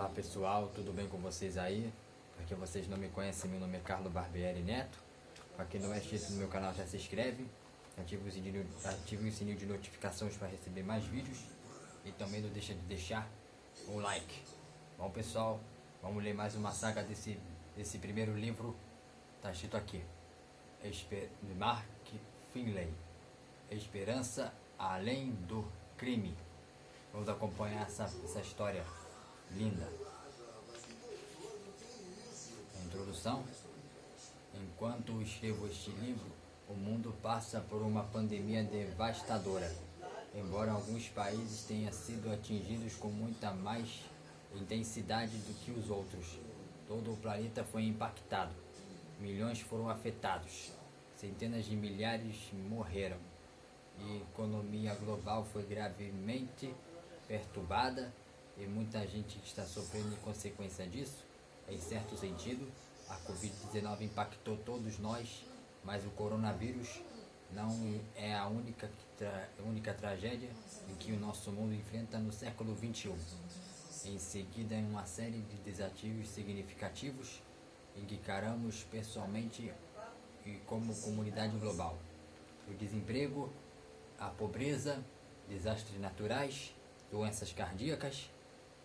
Olá pessoal, tudo bem com vocês aí? Para quem vocês não me conhecem, meu nome é Carlos Barbieri Neto. Para quem não é inscrito no meu canal, já se inscreve, ative o sininho de notificações para receber mais vídeos e também não deixa de deixar um like. Bom pessoal, vamos ler mais uma saga desse primeiro livro. Está escrito aqui, de Mark Finley, Esperança Além do Crime. Vamos acompanhar essa história linda. A introdução. Enquanto escrevo este livro, o mundo passa por uma pandemia devastadora. Embora alguns países tenham sido atingidos com muita mais intensidade do que os outros, todo o planeta foi impactado. Milhões foram afetados. Centenas de milhares morreram. E a economia global foi gravemente perturbada e muita gente está sofrendo em consequência disso. Em certo sentido, a Covid-19 impactou todos nós, mas o coronavírus não é a única tragédia em que o nosso mundo enfrenta no século XXI. Em seguida, uma série de desafios significativos em que encaramos pessoalmente e como comunidade global: o desemprego, a pobreza, desastres naturais, doenças cardíacas,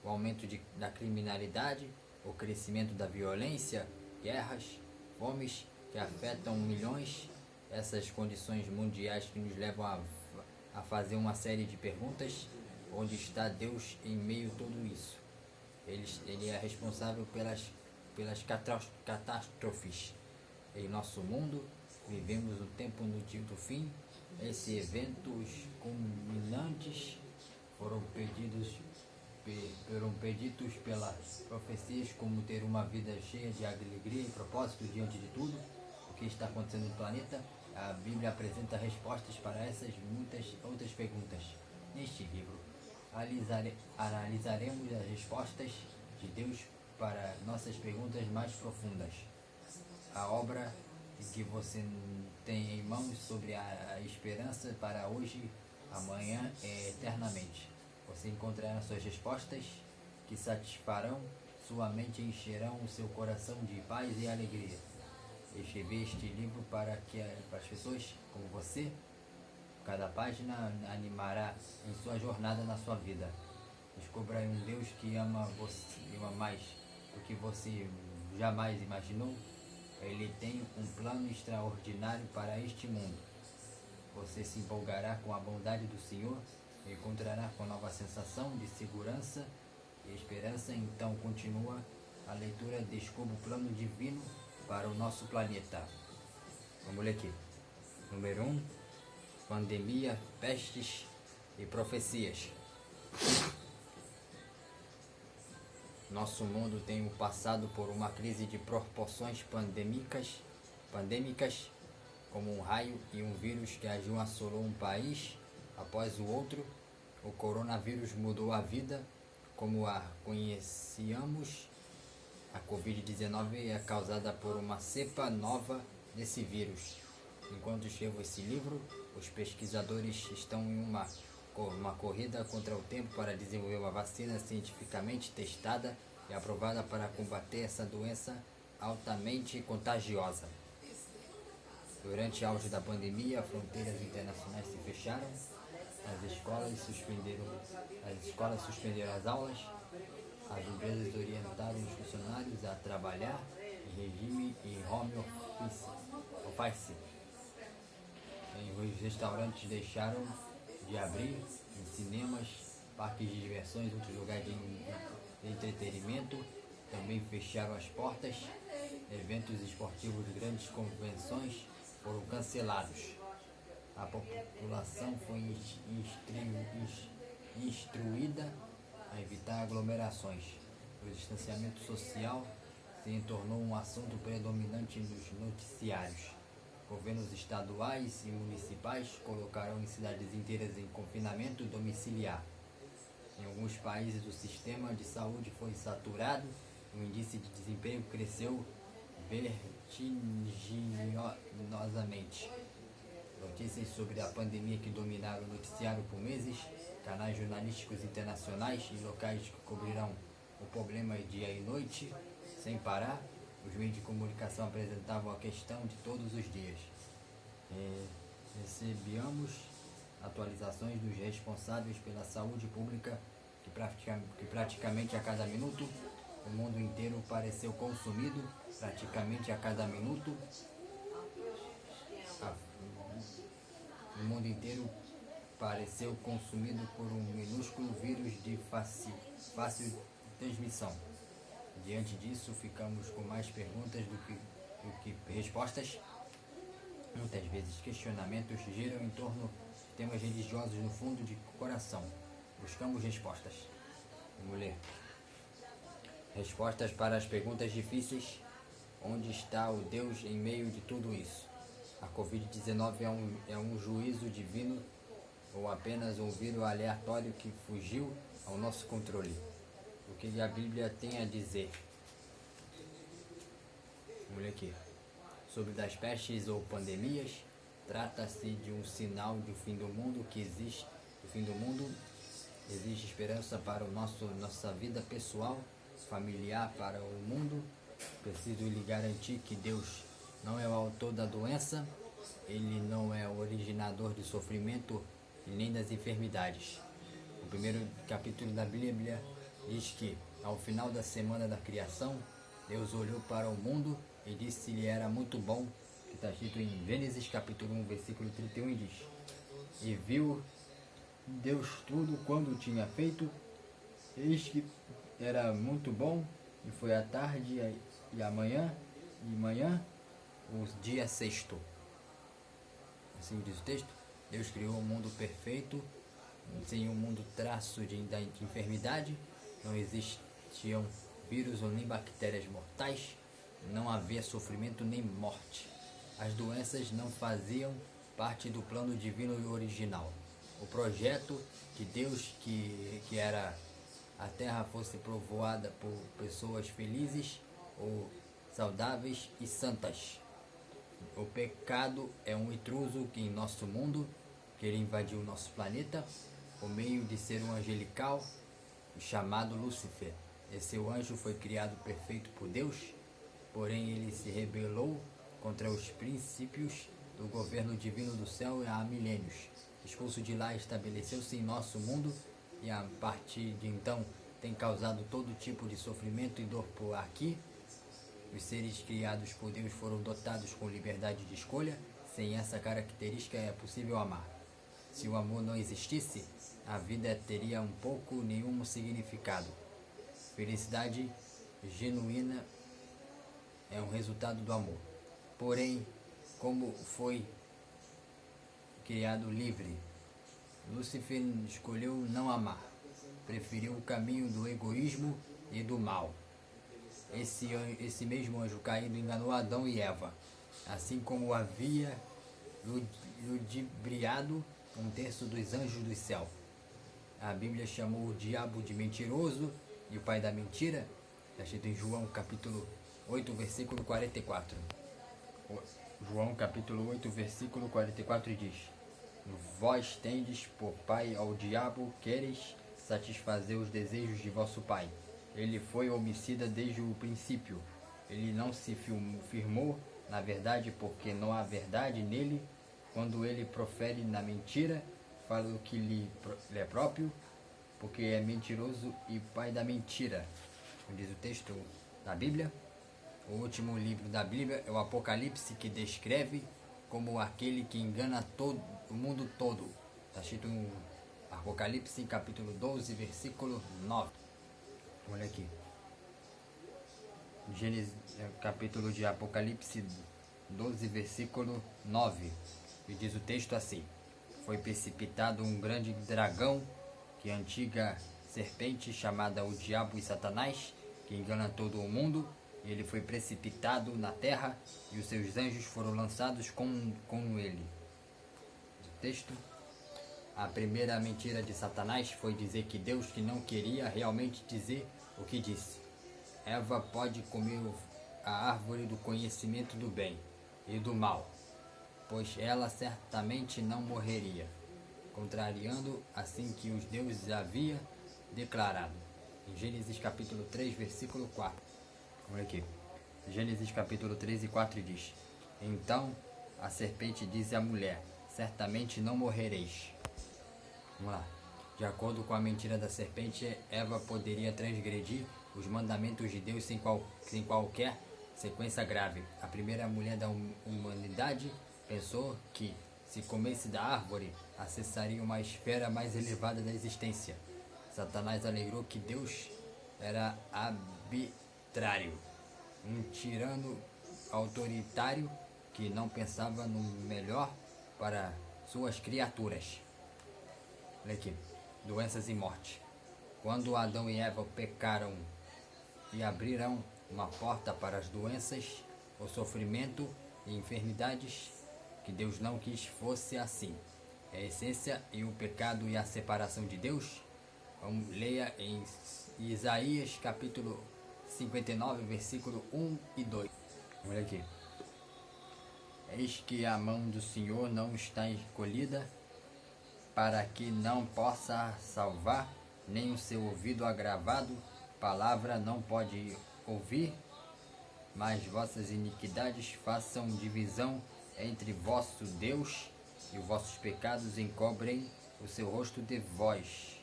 o aumento da criminalidade, o crescimento da violência, guerras, fomes que afetam milhões. Essas condições mundiais que nos levam a fazer uma série de perguntas: onde está Deus em meio a tudo isso? Ele é responsável pelas catástrofes em nosso mundo. Vivemos o tempo do fim. Esses eventos culminantes foram pedidos pelas profecias, como ter uma vida cheia de alegria e propósito diante de tudo o que está acontecendo no planeta. A Bíblia apresenta respostas para essas e muitas outras perguntas. Neste livro, analisaremos as respostas de Deus para nossas perguntas mais profundas. A obra que você tem em mãos sobre a esperança para hoje, amanhã e eternamente. Você encontrará suas respostas que satisfarão sua mente e encherão o seu coração de paz e alegria. Escrevi este livro para as pessoas como você. Cada página animará em sua jornada na sua vida. Descubra um Deus que ama você, ama mais do que você jamais imaginou. Ele tem um plano extraordinário para este mundo. Você se empolgará com a bondade do Senhor e encontrará com nova sensação de segurança e esperança. Então continua a leitura. Descubra o plano divino para o nosso planeta. Vamos ler aqui. Número 1. Pandemia, pestes e profecias. Nosso mundo tem passado por uma crise de proporções pandêmicas, como um raio e um vírus que assolou um país após o outro. O coronavírus mudou a vida como a conhecíamos. A Covid-19 é causada por uma cepa nova desse vírus. Enquanto escrevo esse livro, os pesquisadores estão em uma corrida contra o tempo para desenvolver uma vacina cientificamente testada e aprovada para combater essa doença altamente contagiosa. Durante o auge da pandemia, fronteiras internacionais se fecharam, as escolas suspenderam as aulas, as empresas orientaram os funcionários a trabalhar em regime em home office. Os restaurantes deixaram de abrir, em cinemas, parques de diversões e outros lugares de entretenimento também fecharam as portas. Eventos esportivos, grandes convenções foram cancelados. A população foi instruída a evitar aglomerações. O distanciamento social se tornou um assunto predominante nos noticiários. Governos estaduais e municipais colocaram cidades inteiras em confinamento domiciliar. Em alguns países, o sistema de saúde foi saturado, o índice de desemprego cresceu vertiginosamente. Notícias sobre a pandemia que dominaram o noticiário por meses, canais jornalísticos internacionais e locais que cobrirão o problema dia e noite, sem parar. Os meios de comunicação apresentavam a questão de todos os dias. Recebíamos atualizações dos responsáveis pela saúde pública que praticamente a cada minuto o mundo inteiro pareceu consumido, praticamente a cada minuto o mundo inteiro pareceu consumido por um minúsculo vírus de fácil transmissão. Diante disso, ficamos com mais perguntas do que respostas. Muitas vezes questionamentos giram em torno de temas religiosos no fundo de coração. Buscamos respostas. Vamos ler. Respostas para as perguntas difíceis. Onde está o Deus em meio de tudo isso? A Covid-19 é um juízo divino ou apenas um vírus aleatório que fugiu ao nosso controle? O que a Bíblia tem a dizer? Vamos ler aqui. Sobre das pestes ou pandemias, trata-se de um sinal do fim do mundo existe esperança para nossa vida pessoal, familiar, para o mundo. Preciso lhe garantir que Deus não é o autor da doença, Ele não é o originador do sofrimento e nem das enfermidades. O primeiro capítulo da Bíblia diz que, ao final da semana da criação, Deus olhou para o mundo e disse que lhe era muito bom, que está escrito em Gênesis capítulo 1, versículo 31, e diz: E viu Deus tudo quando tinha feito, eis que era muito bom, e foi a tarde e manhã, o dia sexto. Assim diz o texto. Deus criou um mundo perfeito, sem um mundo traço de enfermidade, não existiam vírus ou nem bactérias mortais, não havia sofrimento nem morte. As doenças não faziam parte do plano divino e original. O projeto de Deus que era a terra fosse povoada por pessoas felizes ou saudáveis e santas. O pecado é um intruso em nosso mundo, que ele invadiu o nosso planeta, por meio de ser um angelical chamado Lúcifer. Esse anjo foi criado perfeito por Deus, porém ele se rebelou contra os princípios do governo divino do céu há milênios. Expulso de lá, estabeleceu-se em nosso mundo e a partir de então tem causado todo tipo de sofrimento e dor por aqui. Os seres criados por Deus foram dotados com liberdade de escolha. Sem essa característica é possível amar. Se o amor não existisse, a vida teria um pouco nenhum significado. Felicidade genuína é um resultado do amor. Porém, como foi criado livre, Lúcifer escolheu não amar. Preferiu o caminho do egoísmo e do mal. Esse mesmo anjo caído enganou Adão e Eva, assim como havia ludibriado um terço dos anjos do céu. A Bíblia chamou o diabo de mentiroso e o pai da mentira. Está escrito em João capítulo 8, versículo 44. João capítulo 8, versículo 44 diz: Vós tendes por pai ao diabo, quereis satisfazer os desejos de vosso pai. Ele foi homicida desde o princípio. Ele não se firmou na verdade, porque não há verdade nele. Quando ele profere na mentira, fala o que lhe é próprio, porque é mentiroso e pai da mentira. Diz o texto da Bíblia. O último livro da Bíblia é o Apocalipse, que descreve como aquele que engana todo o mundo todo. Está escrito em Apocalipse, capítulo 12, versículo 9. Olha aqui. Gênesis, capítulo de Apocalipse 12, versículo 9. E diz o texto assim: Foi precipitado um grande dragão, que é a antiga serpente, chamada o Diabo e Satanás, que engana todo o mundo. E ele foi precipitado na terra, e os seus anjos foram lançados com ele. O texto. A primeira mentira de Satanás foi dizer que Deus que não queria realmente dizer o que disse. Eva pode comer a árvore do conhecimento do bem e do mal, pois ela certamente não morreria, contrariando assim que os deuses havia declarado. Em Gênesis capítulo 3, versículo 4. Olha aqui. Gênesis capítulo 3 e 4 diz: Então a serpente disse à mulher: Certamente não morrereis. Vamos lá. De acordo com a mentira da serpente, Eva poderia transgredir os mandamentos de Deus sem qualquer sequência grave. A primeira mulher da humanidade pensou que, se comesse da árvore, acessaria uma esfera mais elevada da existência. Satanás alegou que Deus era arbitrário, um tirano autoritário que não pensava no melhor para suas criaturas. Olha aqui. Doenças e morte. Quando Adão e Eva pecaram e abriram uma porta para as doenças, o sofrimento e enfermidades, que Deus não quis fosse assim. A essência e o pecado e a separação de Deus. Leia em Isaías capítulo 59, versículo 1 e 2. Olha aqui. Eis que a mão do Senhor não está encolhida, para que não possa salvar, nem o seu ouvido agravado, palavra não pode ouvir, mas vossas iniquidades façam divisão entre vosso Deus, e vossos pecados encobrem o seu rosto de vós,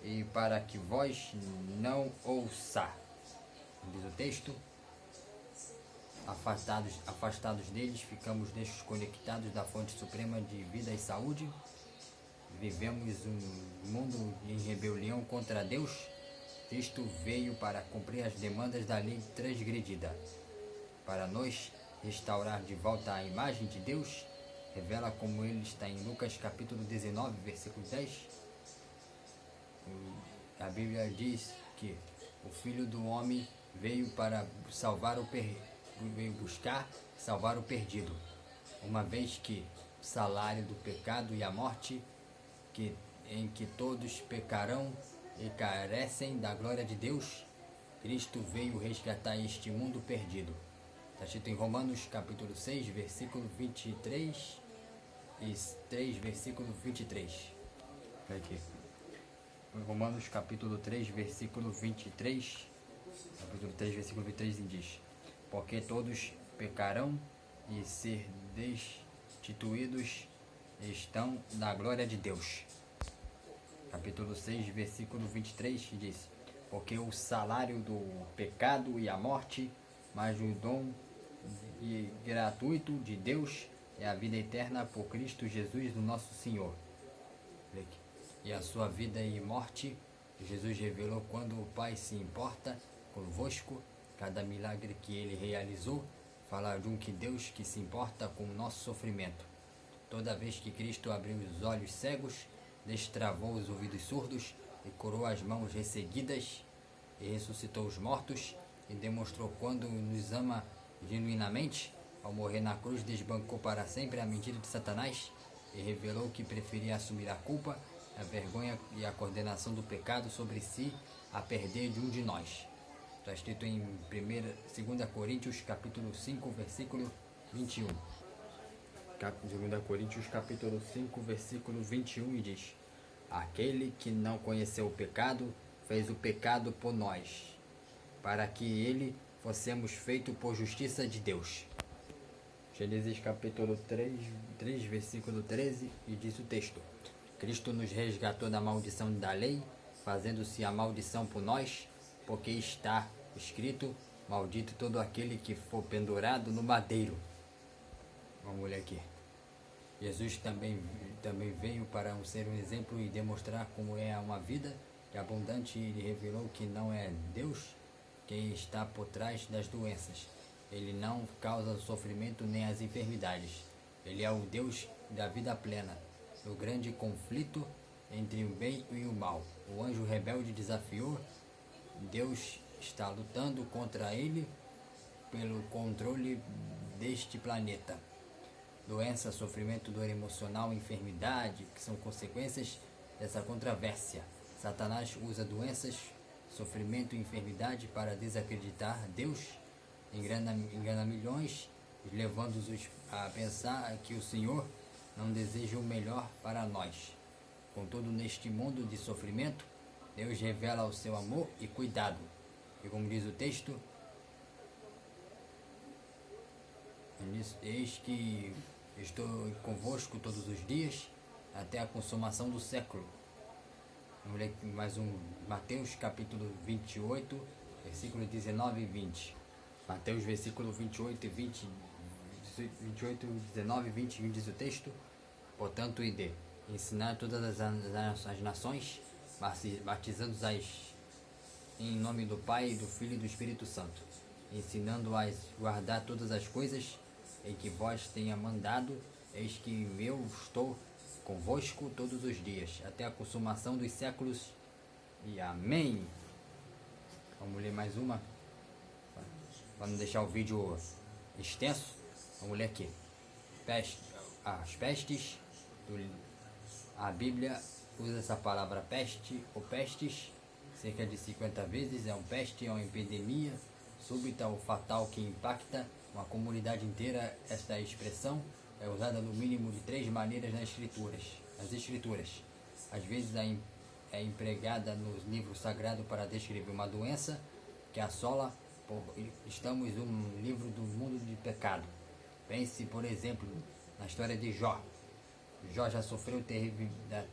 e para que vós não ouça. Diz o texto: afastados deles, ficamos desconectados da fonte suprema de vida e saúde. Vivemos um mundo em rebelião contra Deus. Cristo veio para cumprir as demandas da lei transgredida, para nos restaurar de volta à imagem de Deus. Revela como ele está em Lucas capítulo 19, versículo 10. A Bíblia diz que o Filho do Homem veio para veio buscar salvar o perdido, uma vez que o salário do pecado e a morte, em que todos pecarão e carecem da glória de Deus, Cristo veio resgatar este mundo perdido. Está escrito em Romanos capítulo 6, versículo 23 e 3, versículo 23. Aqui. Romanos capítulo 3, versículo 23. Capítulo 3, versículo 23 diz: Porque todos pecarão e ser destituídos estão da glória de Deus. Capítulo 6, versículo 23 diz: Porque o salário do pecado e a morte, mas o dom gratuito de Deus é a vida eterna por Cristo Jesus, o nosso Senhor. E a sua vida e morte, Jesus revelou quando o Pai se importa convosco. Cada milagre que ele realizou fala de um que Deus que se importa com o nosso sofrimento. Toda vez que Cristo abriu os olhos cegos, destravou os ouvidos surdos e curou as mãos resseguidas e ressuscitou os mortos e demonstrou quando nos ama genuinamente, ao morrer na cruz desbancou para sempre a mentira de Satanás e revelou que preferia assumir a culpa, a vergonha e a condenação do pecado sobre si a perder de um de nós. Está escrito em 2 Coríntios capítulo 5, versículo 21. 2 Coríntios capítulo 5, versículo 21 e diz: Aquele que não conheceu o pecado, fez o pecado por nós, para que ele fossemos feitos por justiça de Deus. Gênesis capítulo 3, versículo 13, e diz o texto: Cristo nos resgatou da maldição da lei, fazendo-se a maldição por nós, porque está escrito: Maldito todo aquele que for pendurado no madeiro. Vamos olhar aqui. Jesus também veio para ser um exemplo e demonstrar como é uma vida abundante. Ele revelou que não é Deus quem está por trás das doenças. Ele não causa o sofrimento nem as enfermidades. Ele é o Deus da vida plena, do grande conflito entre o bem e o mal. O anjo rebelde desafiou. Deus está lutando contra ele pelo controle deste planeta. Doença, sofrimento, dor emocional, enfermidade, que são consequências dessa controvérsia. Satanás usa doenças, sofrimento e enfermidade para desacreditar Deus, engana milhões, levando-os a pensar que o Senhor não deseja o melhor para nós. Contudo, neste mundo de sofrimento, Deus revela o seu amor e cuidado. E como diz o texto, eis que estou convosco todos os dias, até a consumação do século. Vamos ler mais um, Mateus capítulo 28, versículos 19 e 20. Mateus versículo 28 e 20, 28, 19 e 20, diz o texto: portanto, ide, ensinar todas as nações, batizando-as em nome do Pai, do Filho e do Espírito Santo, ensinando-as a guardar todas as coisas em que vós tenha mandado, eis que eu estou convosco todos os dias, até a consumação dos séculos. E amém. Vamos ler mais uma, para não deixar o vídeo extenso. Vamos ler aqui. As pestes. A Bíblia usa essa palavra peste ou pestes cerca de 50 vezes. É uma peste, é uma epidemia súbita ou fatal que impacta uma comunidade inteira. Esta expressão é usada no mínimo de 3 maneiras nas escrituras. Às vezes é empregada nos livros sagrados para descrever uma doença que assola. Estamos em um livro do mundo de pecado. Pense, por exemplo, na história de Jó. Jó já sofreu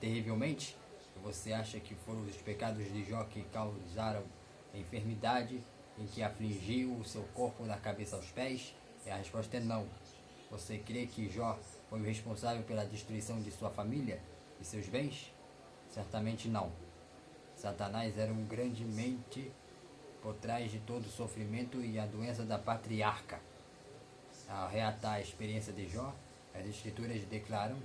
terrivelmente. Você acha que foram os pecados de Jó que causaram a enfermidade, em que afligiu o seu corpo da cabeça aos pés? E a resposta é não. Você crê que Jó foi o responsável pela destruição de sua família e seus bens? Certamente não. Satanás era um grande mente por trás de todo o sofrimento e a doença da patriarca. Ao relatar a experiência de Jó, as escrituras declaram: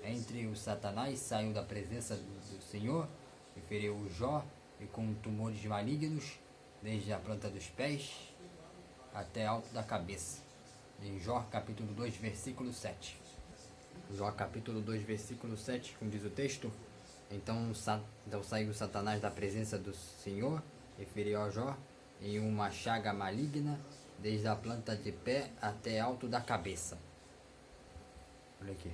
entre o Satanás saiu da presença do Senhor e feriu o Jó e com tumores malignos, desde a planta dos pés até alto da cabeça. Em Jó capítulo 2, versículo 7. Jó capítulo 2, versículo 7, como diz o texto: então saiu Satanás da presença do Senhor e feriu a Jó em uma chaga maligna, desde a planta de pé até alto da cabeça. Olha aqui.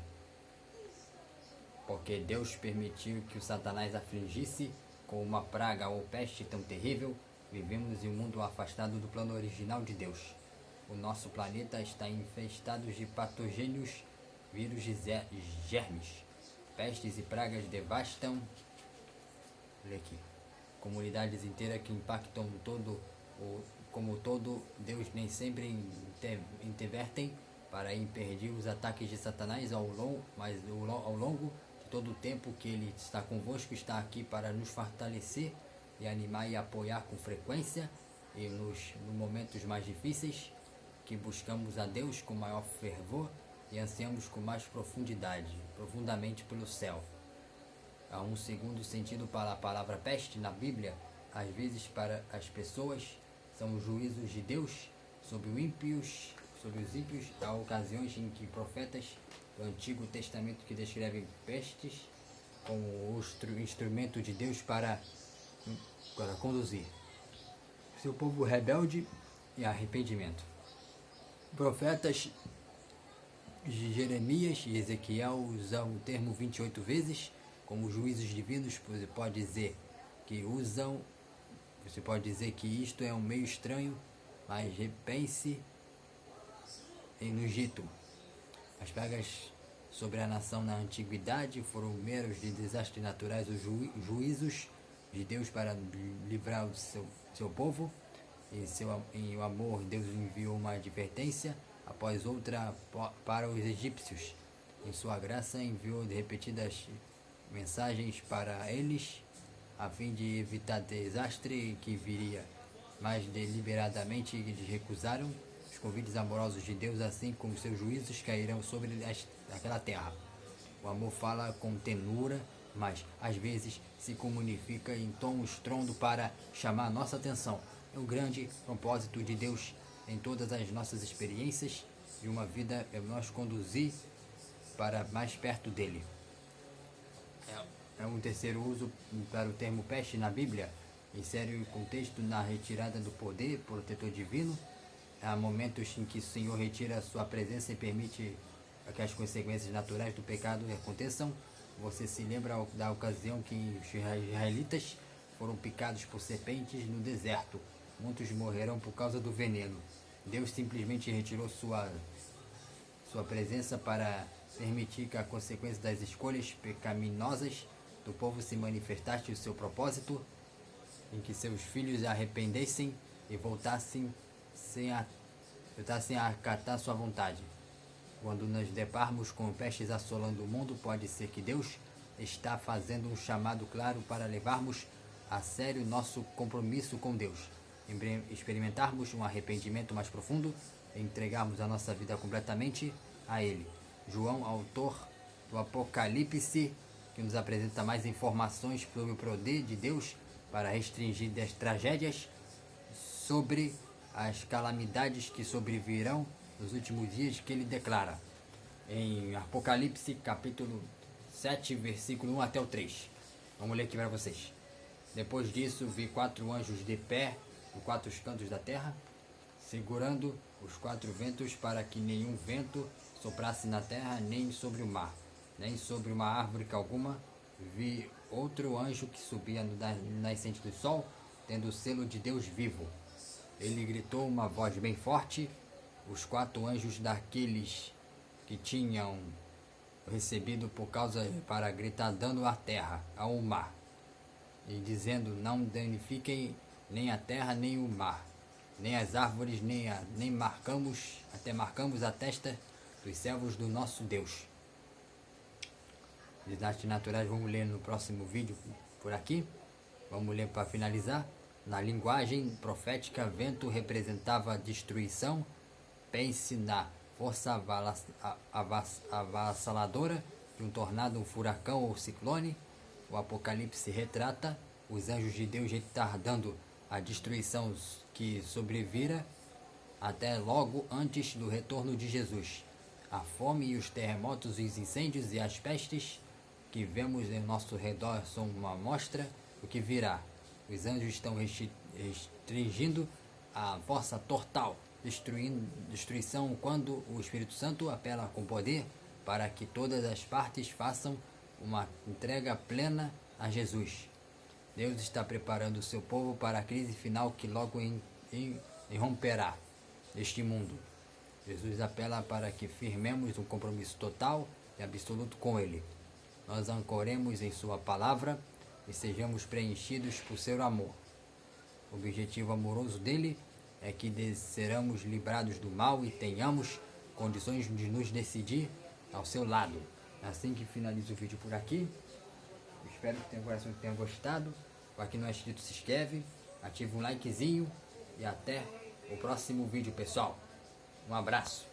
Porque Deus permitiu que o Satanás afligisse com uma praga ou peste tão terrível, vivemos em um mundo afastado do plano original de Deus. O nosso planeta está infestado de patogênios, vírus e germes. Pestes e pragas devastam, olha aqui, comunidades inteiras que impactam como todo. Deus nem sempre intervertem para impedir os ataques de Satanás ao longo de todo o tempo que ele está convosco, está aqui para nos fortalecer e animar e apoiar com frequência, e nos momentos mais difíceis que buscamos a Deus com maior fervor e ansiamos com mais profundamente pelo céu. Há um segundo sentido para a palavra peste na Bíblia. Às vezes, para as pessoas, são os juízos de Deus sobre os ímpios. Há ocasiões em que profetas do Antigo Testamento que descrevem pestes como o instrumento de Deus para conduzir seu povo rebelde e arrependimento. Profetas de Jeremias e Ezequiel usam o termo 28 vezes como juízos divinos. Você pode dizer que isto é um meio estranho, mas repense no Egito. As pragas sobre a nação na antiguidade foram meros de desastres naturais, os juízos de Deus para livrar o seu povo. Em o amor, Deus enviou uma advertência após outra para os egípcios. Em sua graça, enviou repetidas mensagens para eles, a fim de evitar desastre que viria, mas deliberadamente eles recusaram os convites amorosos de Deus, assim como seus juízos cairão sobre aquela terra. O amor fala com tenura, mas às vezes se comunica em tom estrondo para chamar nossa atenção. É o grande propósito de Deus em todas as nossas experiências de uma vida, é nos conduzir para mais perto dele. É um terceiro uso para o termo peste na Bíblia. Insere o contexto na retirada do poder protetor divino. Há momentos em que o Senhor retira a sua presença e permite que as consequências naturais do pecado aconteçam. Você se lembra da ocasião que os israelitas foram picados por serpentes no deserto. Muitos morrerão por causa do veneno. Deus simplesmente retirou sua presença para permitir que a consequência das escolhas pecaminosas do povo se manifestasse o seu propósito, em que seus filhos arrependessem e voltassem a acatar sua vontade. Quando nos deparmos com pestes assolando o mundo, pode ser que Deus está fazendo um chamado claro para levarmos a sério nosso compromisso com Deus, experimentarmos um arrependimento mais profundo e entregarmos a nossa vida completamente a Ele. João, autor do Apocalipse, que nos apresenta mais informações sobre o poder de Deus para restringir das tragédias, sobre as calamidades que sobrevirão nos últimos dias, que ele declara em Apocalipse capítulo 7, versículo 1 até o 3. Vamos ler aqui para vocês. Depois disso, vi 4 anjos de pé em 4 cantos da terra, segurando os 4 ventos, para que nenhum vento soprasse na terra, nem sobre o mar, nem sobre uma árvore alguma. Vi outro anjo que subia no nascente do sol, tendo o selo de Deus vivo. Ele gritou uma voz bem forte. Os 4 anjos daqueles que tinham recebido por causa para gritar dano à terra, ao mar, e dizendo: não danifiquem nem a terra, nem o mar, nem as árvores, nem marcamos a testa dos servos do nosso Deus. Desastres naturais vamos ler no próximo vídeo por aqui. Vamos ler para finalizar. Na linguagem profética, vento representava destruição. Pense na força avassaladora de um tornado, um furacão ou ciclone. O Apocalipse retrata os anjos de Deus retardando a destruição que sobrevira até logo antes do retorno de Jesus. A fome e os terremotos, os incêndios e as pestes que vemos em nosso redor são uma amostra do que virá. Os anjos estão restringindo a força total, destruição, quando o Espírito Santo apela com poder para que todas as partes façam uma entrega plena a Jesus. Deus está preparando o seu povo para a crise final que logo irromperá neste mundo. Jesus apela para que firmemos um compromisso total e absoluto com Ele. Nós ancoremos em Sua palavra e sejamos preenchidos por seu amor. O objetivo amoroso dele é que seremos livrados do mal e tenhamos condições de nos decidir ao seu lado. Assim que finalizo o vídeo por aqui. Espero que tenha gostado. Aqui não é inscrito, se inscreve, ativa um likezinho e até o próximo vídeo, pessoal. Um abraço.